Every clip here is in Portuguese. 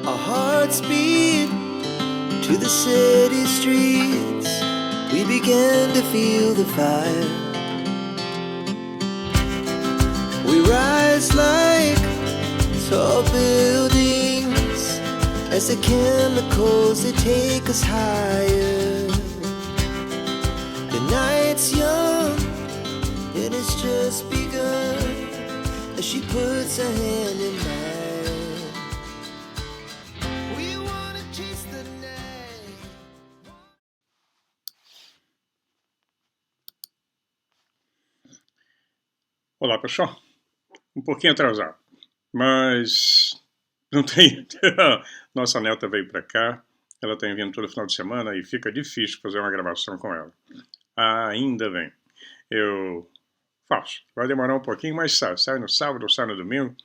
Our hearts beat to the city streets. We began to feel the fire. We rise like tall buildings as the chemicals, they take us higher. The night's young and it's just begun as she puts her hand in mine. We wanna chase the night. Olá, pessoal. Um pouquinho atrasado, mas não tem... Nossa neta veio para cá, ela tem vindo todo final de semana e fica difícil fazer uma gravação com ela. Ainda bem. Eu faço. Vai demorar um pouquinho, mas sai no sábado ou sai no domingo.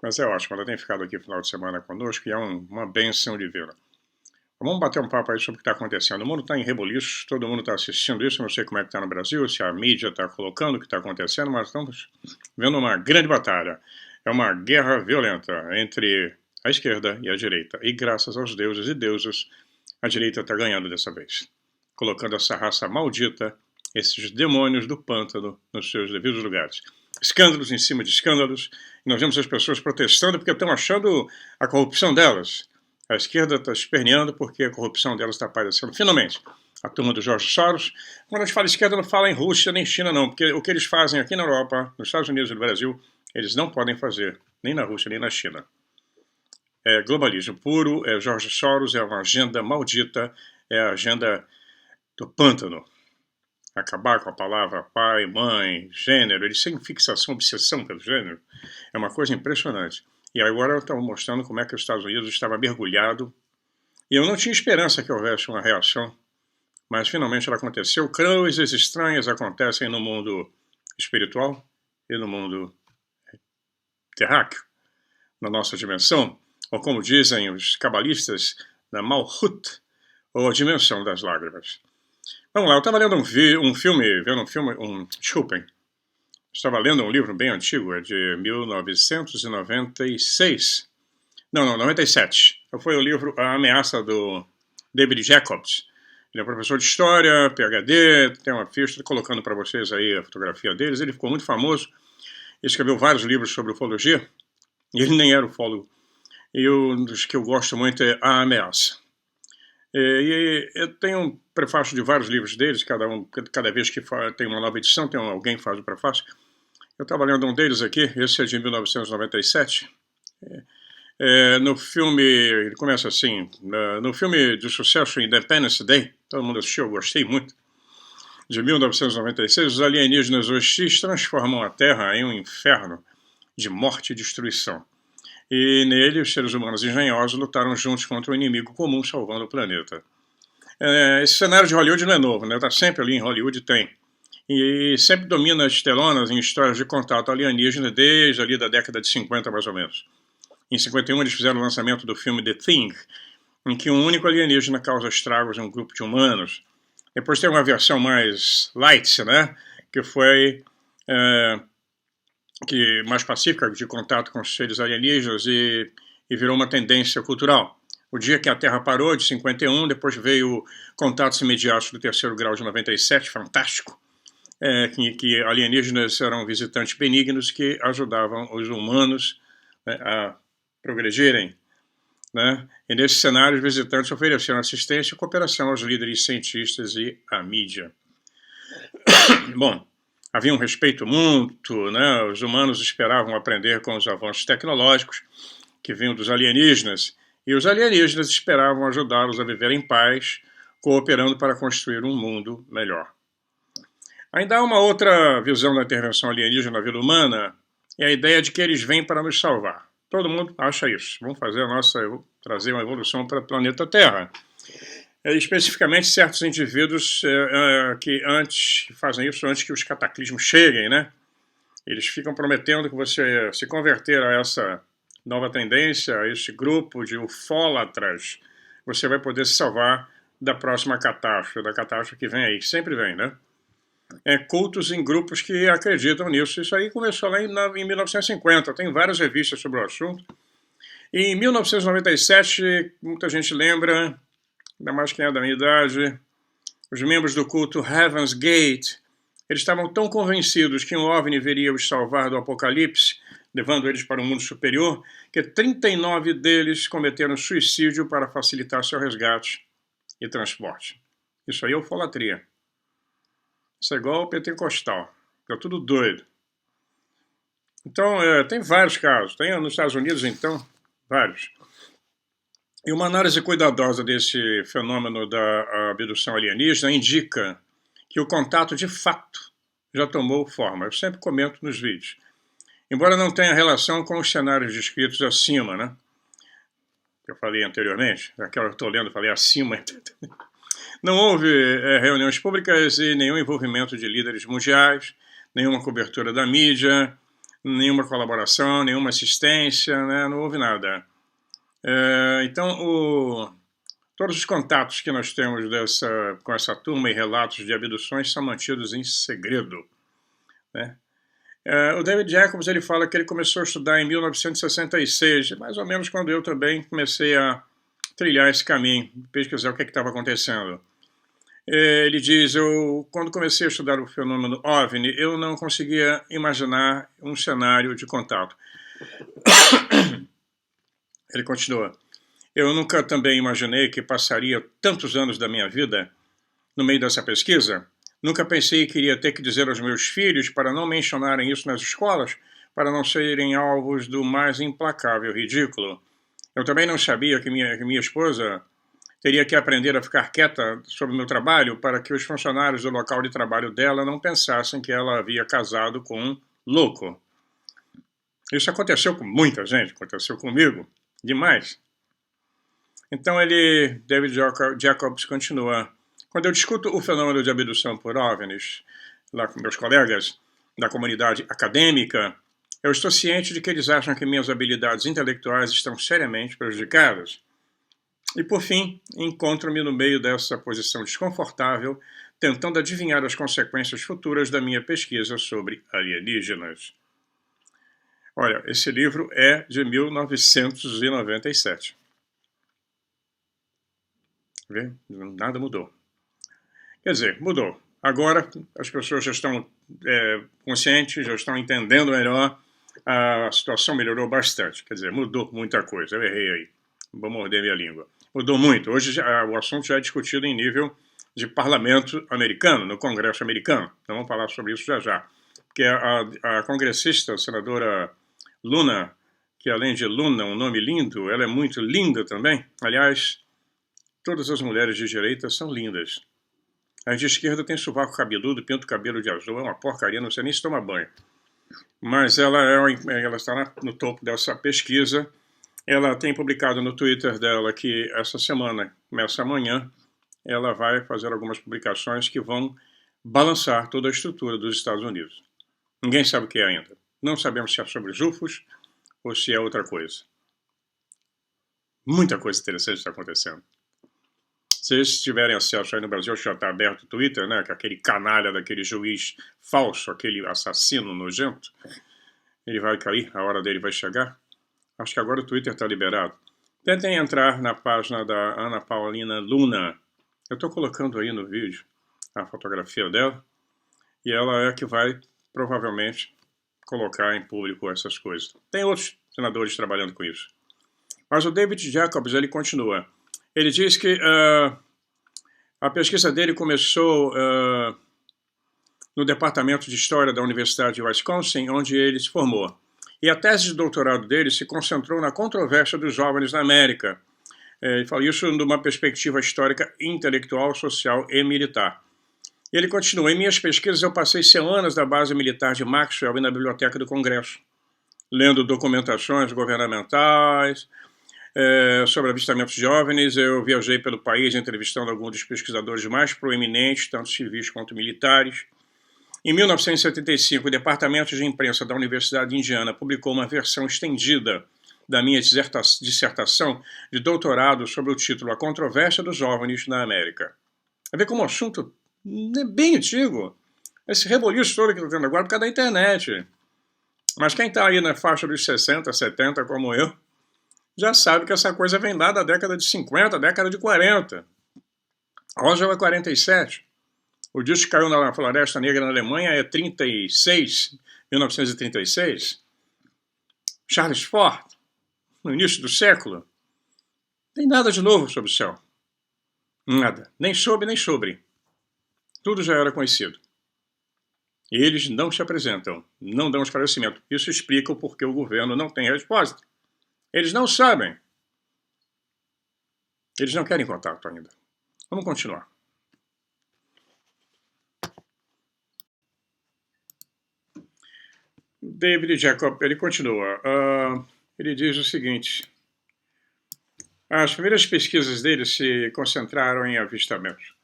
Mas é ótimo, ela tem ficado aqui no final de semana conosco e é uma bênção de vê-la. Vamos bater um papo aí sobre o que está acontecendo. O mundo está em reboliço, todo mundo está assistindo isso. Eu não sei como é que está no Brasil, se a mídia está colocando o que está acontecendo, mas estamos vendo uma grande batalha. É uma guerra violenta entre a esquerda e a direita. E graças aos deuses e deusas, a direita está ganhando dessa vez. Colocando essa raça maldita, esses demônios do pântano, nos seus devidos lugares. Escândalos em cima de escândalos. E nós vemos as pessoas protestando porque estão achando a corrupção delas. A esquerda está esperneando porque a corrupção delas está aparecendo. Finalmente, a turma do George Soros. Quando a gente fala esquerda, não fala em Rússia nem China, não. Porque o que eles fazem aqui na Europa, nos Estados Unidos e no Brasil, eles não podem fazer, nem na Rússia, nem na China. É globalismo puro, é George Soros, é uma agenda maldita, é a agenda do pântano. Acabar com a palavra pai, mãe, gênero, eles têm fixação, obsessão pelo gênero. É uma coisa impressionante. E agora estão mostrando como é que os Estados Unidos estava mergulhado. E eu não tinha esperança que houvesse uma reação, mas finalmente ela aconteceu. Coisas estranhas acontecem no mundo espiritual e no mundo terráqueo, na nossa dimensão, ou como dizem os cabalistas, na Malhut, ou a dimensão das lágrimas. Vamos lá, eu estava lendo estava lendo um livro bem antigo, é de 1996. Não, 97. Foi o livro A Ameaça, do David Jacobs. Ele é professor de História, PhD, tem uma ficha, colocando para vocês aí a fotografia deles. Ele ficou muito famoso, ele escreveu vários livros sobre ufologia, e ele nem era ufólogo. E um dos que eu gosto muito é A Ameaça. E eu tenho um prefácio de vários livros deles, cada vez que tem uma nova edição, tem alguém que faz o prefácio. Eu estava lendo um deles aqui, esse é de 1997. No filme, ele começa assim, no filme de sucesso Independence Day, todo mundo assistiu, eu gostei muito, de 1996, os alienígenas hostis transformam a Terra em um inferno de morte e destruição. E nele, os seres humanos engenhosos lutaram juntos contra o inimigo comum, salvando o planeta. Esse cenário de Hollywood não é novo, né? Está sempre ali em Hollywood, tem. E sempre domina as telonas em histórias de contato alienígena desde ali da década de 50, mais ou menos. Em 51, eles fizeram o lançamento do filme The Thing, em que um único alienígena causa estragos em um grupo de humanos. Depois tem uma versão mais light, né? Que foi... mais pacífica, de contato com os seres alienígenas, e virou uma tendência cultural. O dia que a Terra parou, de 51, depois veio contatos imediatos do terceiro grau de 97, fantástico, que alienígenas eram visitantes benignos que ajudavam os humanos, né, a progredirem. Né? E nesse cenário, os visitantes ofereceram assistência e cooperação aos líderes cientistas e à mídia. Bom, havia um respeito mútuo, né? Os humanos esperavam aprender com os avanços tecnológicos que vinham dos alienígenas, e os alienígenas esperavam ajudá-los a viver em paz, cooperando para construir um mundo melhor. Ainda há uma outra visão da intervenção alienígena na vida humana, é a ideia de que eles vêm para nos salvar. Todo mundo acha isso. Vamos trazer uma evolução para o planeta Terra. Especificamente certos indivíduos que fazem isso antes que os cataclismos cheguem, né? Eles ficam prometendo que você se converter a essa nova tendência, a esse grupo de ufólatras, você vai poder se salvar da próxima catástrofe, da catástrofe que vem aí, que sempre vem, né? Cultos em grupos que acreditam nisso. Isso aí começou lá em 1950, tem várias revistas sobre o assunto. Em 1997, muita gente lembra, ainda mais quem é da minha idade, os membros do culto Heaven's Gate, eles estavam tão convencidos que um OVNI viria os salvar do apocalipse, levando eles para um mundo superior, que 39 deles cometeram suicídio para facilitar seu resgate e transporte. Isso aí é ufolatria. Isso é igual ao pentecostal. Tá tudo doido. Então, tem vários casos. Tem nos Estados Unidos, então, vários. E uma análise cuidadosa desse fenômeno da abdução alienígena indica que o contato, de fato, já tomou forma. Eu sempre comento nos vídeos. Embora não tenha relação com os cenários descritos acima, né? Eu falei anteriormente, aquela que eu estou lendo, falei acima. Não houve reuniões públicas e nenhum envolvimento de líderes mundiais, nenhuma cobertura da mídia, nenhuma colaboração, nenhuma assistência, né? Não houve nada. Então, todos os contatos que nós temos com essa turma e relatos de abduções são mantidos em segredo, né? O David Jacobs ele fala que ele começou a estudar em 1966, mais ou menos quando eu também comecei a trilhar esse caminho, pesquisar o que estava acontecendo. Ele diz, quando comecei a estudar o fenômeno OVNI, eu não conseguia imaginar um cenário de contato. Ele continua, eu nunca também imaginei que passaria tantos anos da minha vida no meio dessa pesquisa. Nunca pensei que iria ter que dizer aos meus filhos para não mencionarem isso nas escolas, para não serem alvos do mais implacável ridículo. Eu também não sabia que minha esposa teria que aprender a ficar quieta sobre o meu trabalho para que os funcionários do local de trabalho dela não pensassem que ela havia casado com um louco. Isso aconteceu com muita gente, aconteceu comigo, demais. Então David Jacobs continua. Quando eu discuto o fenômeno de abdução por OVNIs, lá com meus colegas da comunidade acadêmica, eu estou ciente de que eles acham que minhas habilidades intelectuais estão seriamente prejudicadas. E, por fim, encontro-me no meio dessa posição desconfortável, tentando adivinhar as consequências futuras da minha pesquisa sobre alienígenas. Olha, esse livro é de 1997. Vê? Nada mudou. Quer dizer, mudou. Agora as pessoas já estão conscientes, já estão entendendo melhor, a situação melhorou bastante. Quer dizer, mudou muita coisa. Eu errei aí. Vou morder minha língua. Mudou muito. Hoje o assunto já é discutido em nível de parlamento americano, no Congresso americano. Então vamos falar sobre isso já já. Porque a congressista, a senadora Luna, que além de Luna, um nome lindo, ela é muito linda também. Aliás, todas as mulheres de direita são lindas. As de esquerda tem sovaco cabeludo, pinta o cabelo de azul, é uma porcaria, não sei nem se toma banho. Mas ela está no topo dessa pesquisa. Ela tem publicado no Twitter dela que essa semana, começa amanhã, ela vai fazer algumas publicações que vão balançar toda a estrutura dos Estados Unidos. Ninguém sabe o que é ainda. Não sabemos se é sobre os UFOs ou se é outra coisa. Muita coisa interessante está acontecendo. Se vocês tiverem acesso aí no Brasil, já está aberto o Twitter, né? Que aquele canalha daquele juiz falso, aquele assassino nojento, ele vai cair, a hora dele vai chegar. Acho que agora o Twitter está liberado. Tentem entrar na página da Ana Paulina Luna. Eu estou colocando aí no vídeo a fotografia dela. E ela é que vai, provavelmente, colocar em público essas coisas. Tem outros senadores trabalhando com isso. Mas o David Jacobs, ele continua. Ele diz que a pesquisa dele começou no Departamento de História da Universidade de Wisconsin, onde ele se formou. E a tese de doutorado dele se concentrou na controvérsia dos OVNIs na América. Ele fala isso numa perspectiva histórica, intelectual, social e militar. E ele continua, em minhas pesquisas eu passei semanas na base militar de Maxwell e na biblioteca do Congresso, lendo documentações governamentais sobre avistamentos de OVNIs. Eu viajei pelo país entrevistando alguns dos pesquisadores mais proeminentes, tanto civis quanto militares. Em 1975, o Departamento de Imprensa da Universidade de Indiana publicou uma versão estendida da minha dissertação de doutorado sobre o título A Controvérsia dos OVNIs na América. A ver como o assunto é bem antigo. Esse reboliço todo que está tendo agora por causa da internet. Mas quem está aí na faixa dos 60, 70, como eu, já sabe que essa coisa vem lá da década de 50, década de 40. Roswell é 47. O disco que caiu na Floresta Negra na Alemanha é 36, 1936. Charles Ford, no início do século. Não tem nada de novo sob o céu. Nada. Nem sobre, nem sobre. Tudo já era conhecido. E eles não se apresentam, não dão esclarecimento. Isso explica o porquê o governo não tem resposta. Eles não sabem. Eles não querem contato ainda. Vamos continuar. David Jacob, ele continua. Ele diz o seguinte. As primeiras pesquisas dele se concentraram em avistamentos.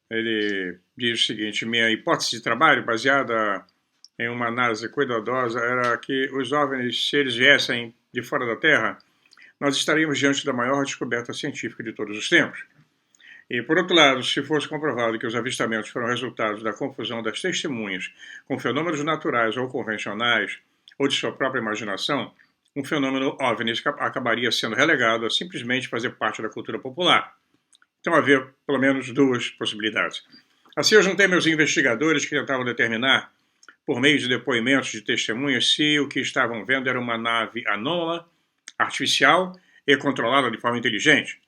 Ele diz o seguinte: minha hipótese de trabalho, baseada em uma análise cuidadosa, era que os OVNIs, se eles viessem de fora da Terra, nós estaríamos diante da maior descoberta científica de todos os tempos. E, por outro lado, se fosse comprovado que os avistamentos foram resultados da confusão das testemunhas com fenômenos naturais ou convencionais, ou de sua própria imaginação, um fenômeno OVNI acabaria sendo relegado a simplesmente fazer parte da cultura popular. Então havia pelo menos duas possibilidades. Assim eu juntei meus investigadores que tentavam determinar, por meio de depoimentos de testemunhas, se o que estavam vendo era uma nave anômala, artificial e controlada de forma inteligente.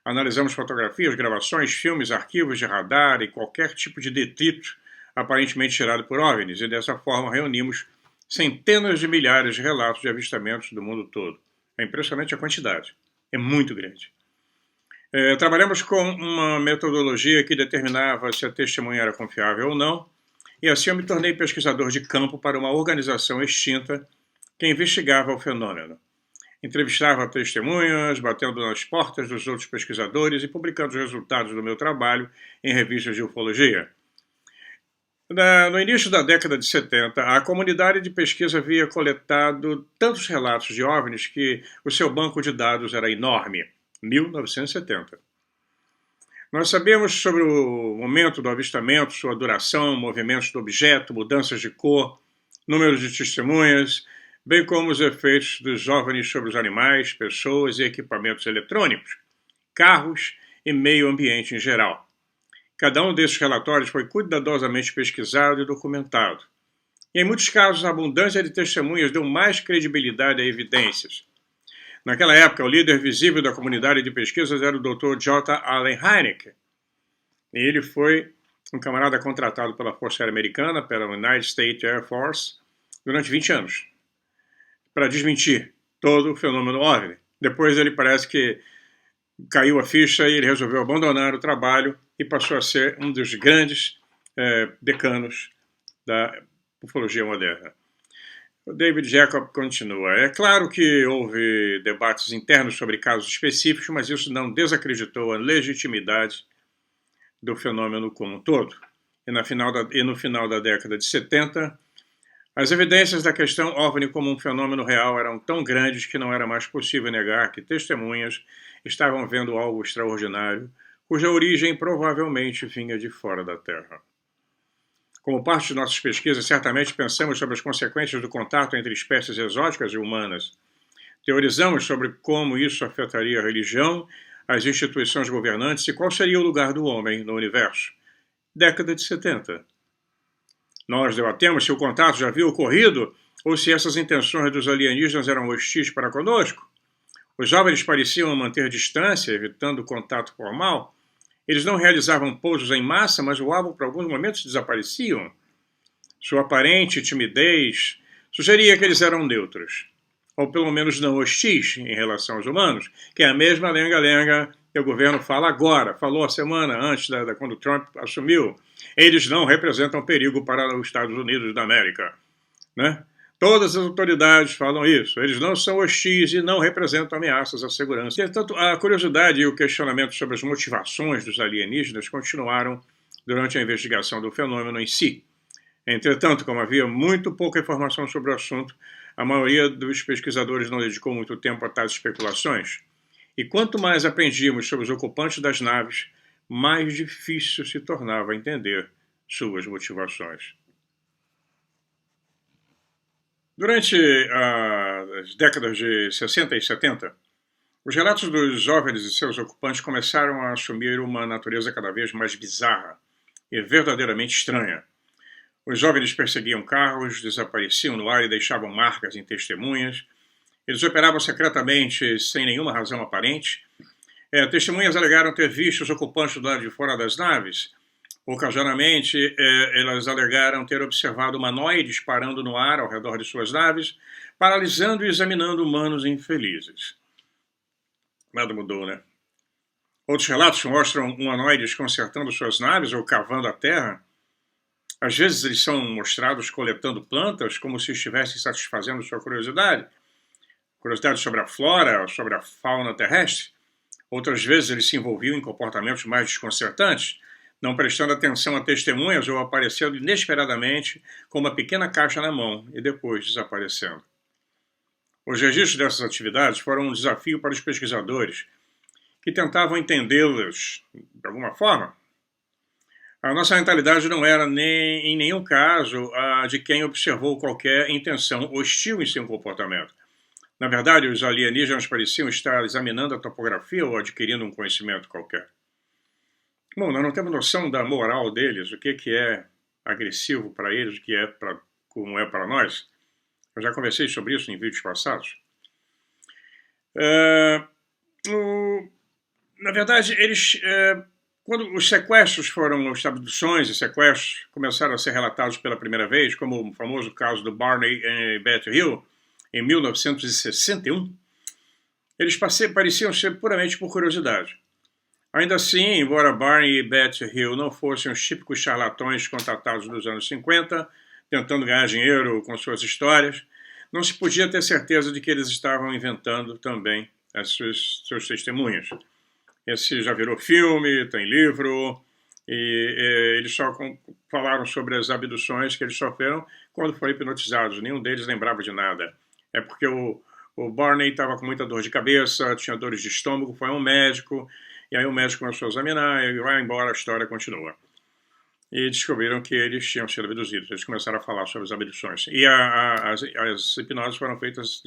Analisamos fotografias, gravações, filmes, arquivos de radar e qualquer tipo de detrito aparentemente gerado por OVNIs, e dessa forma reunimos centenas de milhares de relatos de avistamentos do mundo todo. É impressionante a quantidade. É muito grande. Trabalhamos com uma metodologia que determinava se a testemunha era confiável ou não, e assim eu me tornei pesquisador de campo para uma organização extinta que investigava o fenômeno. Entrevistava testemunhas, batendo nas portas dos outros pesquisadores e publicando os resultados do meu trabalho em revistas de ufologia. No início da década de 70, a comunidade de pesquisa havia coletado tantos relatos de OVNIs que o seu banco de dados era enorme. 1970. Nós sabemos sobre o momento do avistamento, sua duração, movimentos do objeto, mudanças de cor, números de testemunhas, bem como os efeitos dos OVNIs sobre os animais, pessoas e equipamentos eletrônicos, carros e meio ambiente em geral. Cada um desses relatórios foi cuidadosamente pesquisado e documentado. E em muitos casos, a abundância de testemunhas deu mais credibilidade a evidências. Naquela época, o líder visível da comunidade de pesquisas era o Dr. J. Allen Hynek. E ele foi um camarada contratado pela Força Aérea Americana, pela United States Air Force, durante 20 anos, para desmentir todo o fenômeno OVNI. Depois ele parece que caiu a ficha e ele resolveu abandonar o trabalho e passou a ser um dos grandes decanos da ufologia moderna. O David Jacob continua. É claro que houve debates internos sobre casos específicos, mas isso não desacreditou a legitimidade do fenômeno como um todo. E no final da década de 70, as evidências da questão OVNI como um fenômeno real eram tão grandes que não era mais possível negar que testemunhas estavam vendo algo extraordinário, cuja origem provavelmente vinha de fora da Terra. Como parte de nossas pesquisas, certamente pensamos sobre as consequências do contato entre espécies exóticas e humanas. Teorizamos sobre como isso afetaria a religião, as instituições governantes e qual seria o lugar do homem no universo. Década de 70. Nós debatemos se o contato já havia ocorrido ou se essas intenções dos alienígenas eram hostis para conosco. Os jovens pareciam manter distância, evitando o contato formal. Eles não realizavam pousos em massa, mas voavam por alguns momentos e desapareciam. Sua aparente timidez sugeria que eles eram neutros, ou pelo menos não hostis em relação aos humanos, que é a mesma lenga-lenga que o governo fala agora, falou a semana antes quando Trump assumiu. Eles não representam perigo para os Estados Unidos da América, né? Todas as autoridades falam isso. Eles não são hostis e não representam ameaças à segurança. Portanto, a curiosidade e o questionamento sobre as motivações dos alienígenas continuaram durante a investigação do fenômeno em si. Entretanto, como havia muito pouca informação sobre o assunto, a maioria dos pesquisadores não dedicou muito tempo a tais especulações. E quanto mais aprendíamos sobre os ocupantes das naves, mais difícil se tornava entender suas motivações. Durante as décadas de 60 e 70, Os relatos dos OVNIs e seus ocupantes começaram a assumir uma natureza cada vez mais bizarra e verdadeiramente estranha. Os OVNIs perseguiam carros, desapareciam no ar e deixavam marcas em testemunhas. Eles operavam secretamente sem nenhuma razão aparente. Testemunhas alegaram ter visto os ocupantes do lado de fora das naves. Ocasionalmente, elas alegaram ter observado humanoides parando no ar ao redor de suas naves, paralisando e examinando humanos infelizes. Nada mudou, né? Outros relatos mostram humanoides consertando suas naves ou cavando a terra. Às vezes eles são mostrados coletando plantas como se estivessem satisfazendo sua curiosidade sobre a flora, sobre a fauna terrestre. Outras vezes eles se envolviam em comportamentos mais desconcertantes, não prestando atenção a testemunhas ou aparecendo inesperadamente com uma pequena caixa na mão e depois desaparecendo. Os registros dessas atividades foram um desafio para os pesquisadores, que tentavam entendê-las de alguma forma. A nossa mentalidade não era, em nenhum caso, a de quem observou qualquer intenção hostil em seu comportamento. Na verdade, os alienígenas pareciam estar examinando a topografia ou adquirindo um conhecimento qualquer. Bom, nós não temos noção da moral deles, o que é agressivo para eles, o que é como é para nós. Eu já conversei sobre isso em vídeos passados. Na verdade, quando os sequestros foram, as abduções e sequestros começaram a ser relatados pela primeira vez, como o famoso caso do Barney e Beth Hill, em 1961, eles pareciam ser puramente por curiosidade. Ainda assim, embora Barney e Beth Hill não fossem os típicos charlatões contratados nos anos 50, tentando ganhar dinheiro com suas histórias, não se podia ter certeza de que eles estavam inventando também seus testemunhos. Esse já virou filme, tem livro, e eles só falaram sobre as abduções que eles sofreram quando foram hipnotizados. Nenhum deles lembrava de nada. É porque o Barney estava com muita dor de cabeça, tinha dores de estômago, foi a um médico, e aí o médico começou a examinar, e vai embora, a história continua. E descobriram que eles tinham sido abduzidos. Eles começaram a falar sobre as abduções. E as hipnoses foram feitas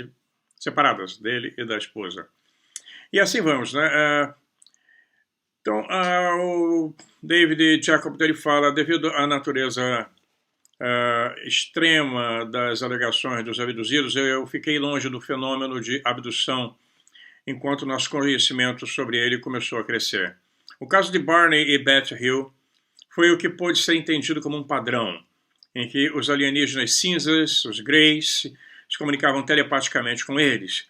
separadas, dele e da esposa. E assim vamos, né? Então, o David Jacob ele fala, devido à natureza extrema das alegações dos abduzidos, eu fiquei longe do fenômeno de abdução, enquanto nosso conhecimento sobre ele começou a crescer. O caso de Barney e Beth Hill foi o que pôde ser entendido como um padrão, em que os alienígenas cinzas, os greys, se comunicavam telepaticamente com eles,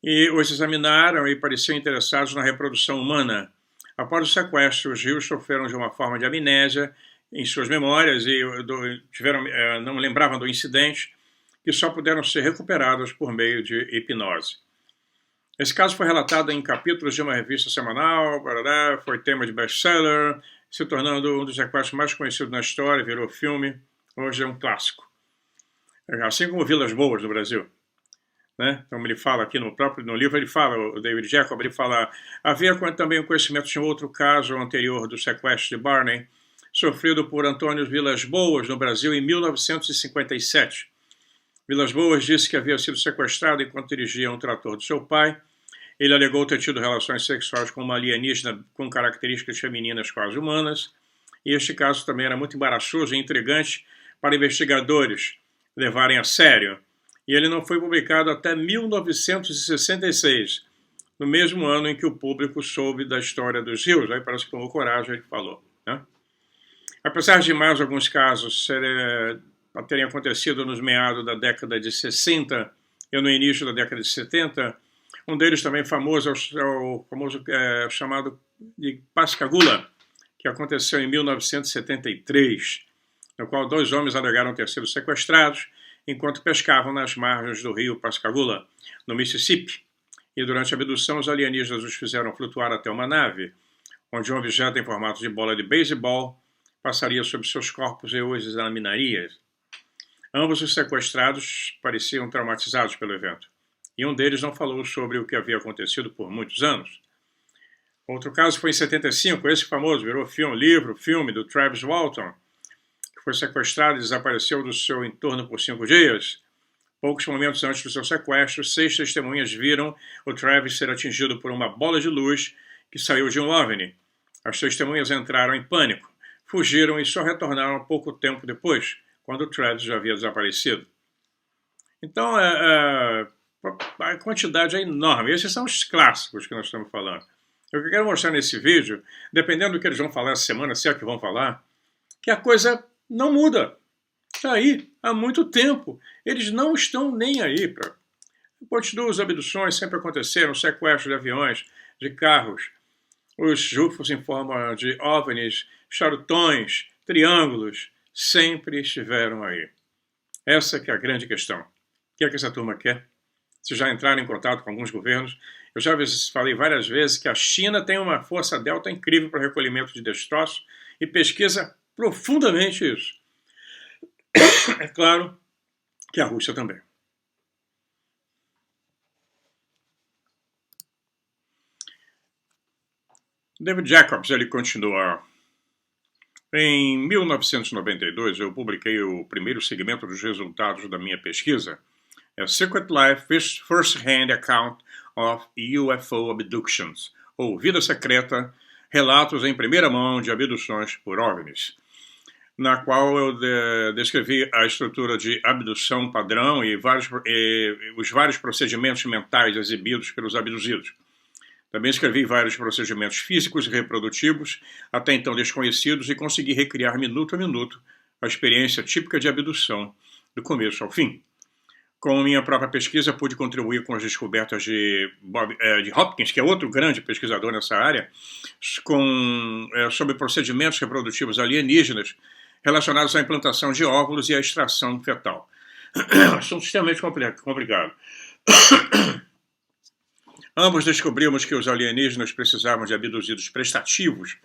e os examinaram e pareciam interessados na reprodução humana. Após o sequestro, os Hills sofreram de uma forma de amnésia em suas memórias e não lembravam do incidente, que só puderam ser recuperados por meio de hipnose. Esse caso foi relatado em capítulos de uma revista semanal, foi tema de best-seller, se tornando um dos sequestros mais conhecidos na história, virou filme, hoje é um clássico. Assim como Vilas Boas no Brasil. Né? Como ele fala aqui no livro, ele fala, o David Jacob, ele fala, havia também o conhecimento de um outro caso anterior do sequestro de Barney, sofrido por Antônio Vilas Boas no Brasil em 1957. Vilas Boas disse que havia sido sequestrado enquanto dirigia um trator do seu pai. Ele alegou ter tido relações sexuais com uma alienígena com características femininas quase humanas, e este caso também era muito embaraçoso e intrigante para investigadores levarem a sério, e ele não foi publicado até 1966, no mesmo ano em que o público soube da história dos Hills. Aí parece que tomou coragem, ele falou. Né? Apesar de mais alguns casos terem acontecido nos meados da década de 60 e no início da década de 70, um deles também famoso é o famoso chamado de Pascagoula, que aconteceu em 1973, no qual 2 homens alegaram ter sido sequestrados enquanto pescavam nas margens do rio Pascagoula, no Mississippi, e durante a abdução os alienígenas os fizeram flutuar até uma nave, onde um objeto em formato de bola de beisebol passaria sobre seus corpos e os examinaria. Ambos os sequestrados pareciam traumatizados pelo evento, e um deles não falou sobre o que havia acontecido por muitos anos. Outro caso foi em 75, esse famoso virou filme do Travis Walton, que foi sequestrado e desapareceu do seu entorno por 5 dias. Poucos momentos antes do seu sequestro, 6 testemunhas viram o Travis ser atingido por uma bola de luz que saiu de um OVNI. As testemunhas entraram em pânico, fugiram e só retornaram pouco tempo depois, quando o Travis já havia desaparecido. Então, a quantidade é enorme. Esses são os clássicos que nós estamos falando. Eu quero mostrar nesse vídeo, dependendo do que eles vão falar essa semana, se é que vão falar, que a coisa não muda. Está aí há muito tempo. Eles não estão nem aí. Continuam as abduções, sempre aconteceram, sequestros de aviões, de carros. Os UFOs em forma de OVNIs, charutões, triângulos, sempre estiveram aí. Essa que é a grande questão. O que é que essa turma quer? Se já entraram em contato com alguns governos, eu já falei várias vezes que a China tem uma força delta incrível para recolhimento de destroços e pesquisa profundamente isso. É claro que a Rússia também. David Jacobs, ele continua. Em 1992, eu publiquei o primeiro segmento dos resultados da minha pesquisa, A Secret Life First-Hand Account of UFO Abductions, ou Vida Secreta, Relatos em Primeira Mão de Abduções por OVNIs, na qual eu descrevi a estrutura de abdução padrão e os vários procedimentos mentais exibidos pelos abduzidos. Também escrevi vários procedimentos físicos e reprodutivos, até então desconhecidos, e consegui recriar minuto a minuto a experiência típica de abdução, do começo ao fim. Com minha própria pesquisa, pude contribuir com as descobertas de Hopkins, que é outro grande pesquisador nessa área, sobre procedimentos reprodutivos alienígenas relacionados à implantação de óvulos e à extração fetal. Assunto extremamente complicado. Ambos descobrimos que os alienígenas precisavam de abduzidos prestativos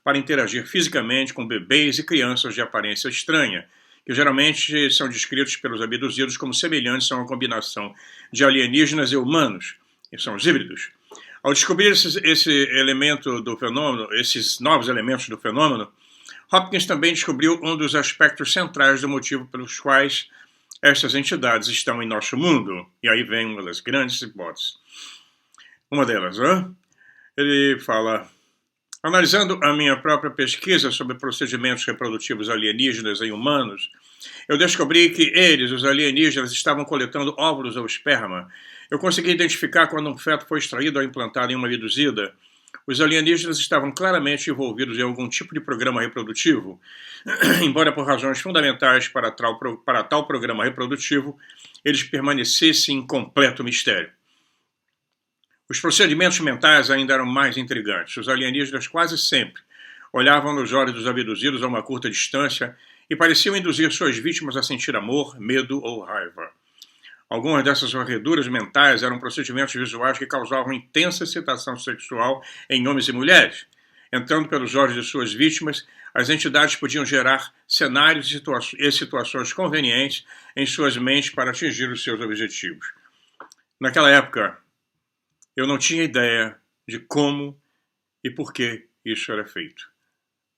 para interagir fisicamente com bebês e crianças de aparência estranha, que geralmente são descritos pelos abduzidos como semelhantes a uma combinação de alienígenas e humanos, que são os híbridos. Ao descobrir esses novos elementos do fenômeno, Hopkins também descobriu um dos aspectos centrais do motivo pelos quais estas entidades estão em nosso mundo. E aí vem uma das grandes hipóteses. Uma delas, ele fala: analisando a minha própria pesquisa sobre procedimentos reprodutivos alienígenas em humanos, eu descobri que eles, os alienígenas, estavam coletando óvulos ou esperma. Eu consegui identificar quando um feto foi extraído ou implantado em uma abduzida. Os alienígenas estavam claramente envolvidos em algum tipo de programa reprodutivo, embora por razões fundamentais para tal programa reprodutivo, eles permanecessem em completo mistério. Os procedimentos mentais ainda eram mais intrigantes. Os alienígenas quase sempre olhavam nos olhos dos abduzidos a uma curta distância e pareciam induzir suas vítimas a sentir amor, medo ou raiva. Algumas dessas varreduras mentais eram procedimentos visuais que causavam intensa excitação sexual em homens e mulheres. Entrando pelos olhos de suas vítimas, as entidades podiam gerar cenários e situações convenientes em suas mentes para atingir os seus objetivos. Naquela época, eu não tinha ideia de como e por que isso era feito.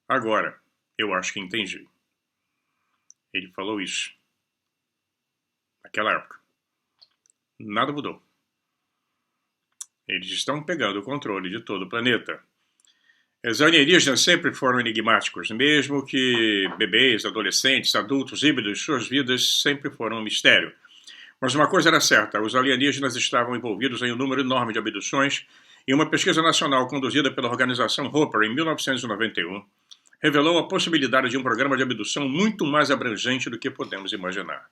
Agora, eu acho que entendi. Ele falou isso naquela época. Nada mudou. Eles estão pegando o controle de todo o planeta. Os alienígenas sempre foram enigmáticos, mesmo que bebês, adolescentes, adultos, híbridos, suas vidas sempre foram um mistério. Mas uma coisa era certa, os alienígenas estavam envolvidos em um número enorme de abduções e uma pesquisa nacional conduzida pela organização Hopper em 1991 revelou a possibilidade de um programa de abdução muito mais abrangente do que podemos imaginar.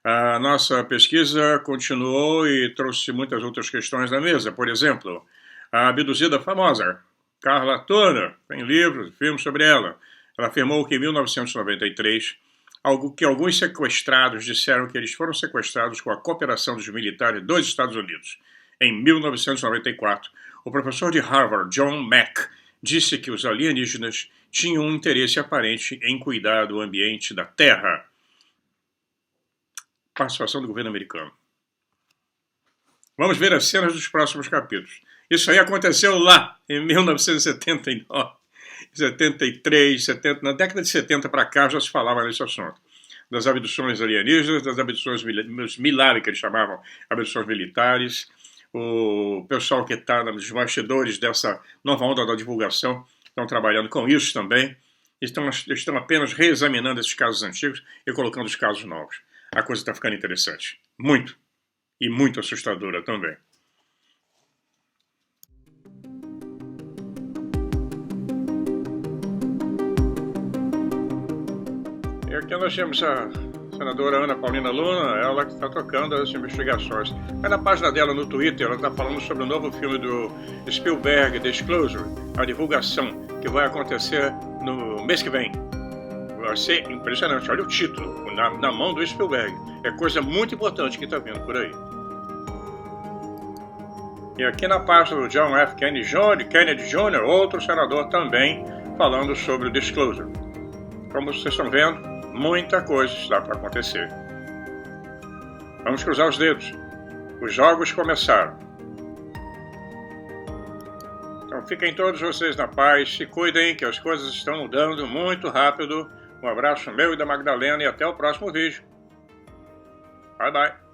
A nossa pesquisa continuou e trouxe muitas outras questões na mesa. Por exemplo, a abduzida famosa, Karla Turner, tem livros, filmes sobre ela. Ela afirmou que em 1993, alguns sequestrados disseram que eles foram sequestrados com a cooperação dos militares dos Estados Unidos. Em 1994, o professor de Harvard, John Mack, disse que os alienígenas tinham um interesse aparente em cuidar do ambiente da Terra. Participação do governo americano. Vamos ver as cenas dos próximos capítulos. Isso aí aconteceu lá, em 1979, 73, 70, na década de 70 para cá já se falava nesse assunto. das abduções alienígenas, das abduções militares, que eles chamavam abduções militares. O pessoal que está nos bastidores dessa nova onda da divulgação estão trabalhando com isso também. Estão apenas reexaminando esses casos antigos e colocando os casos novos. A coisa está ficando interessante. Muito. E muito assustadora também. E aqui nós temos a senadora Ana Paulina Luna, ela que está tocando as investigações. Aí na página dela no Twitter, ela está falando sobre o novo filme do Spielberg, Disclosure, a divulgação que vai acontecer no mês que vem. Vai ser impressionante, olha o título, na mão do Spielberg. É coisa muito importante que está vindo por aí. E aqui na página do John F. Kennedy Jr., outro senador também falando sobre o Disclosure. Como vocês estão vendo, muita coisa está para acontecer. Vamos cruzar os dedos. Os jogos começaram. Então fiquem todos vocês na paz, se cuidem que as coisas estão mudando muito rápido. Um abraço meu e da Magdalena e até o próximo vídeo. Bye bye.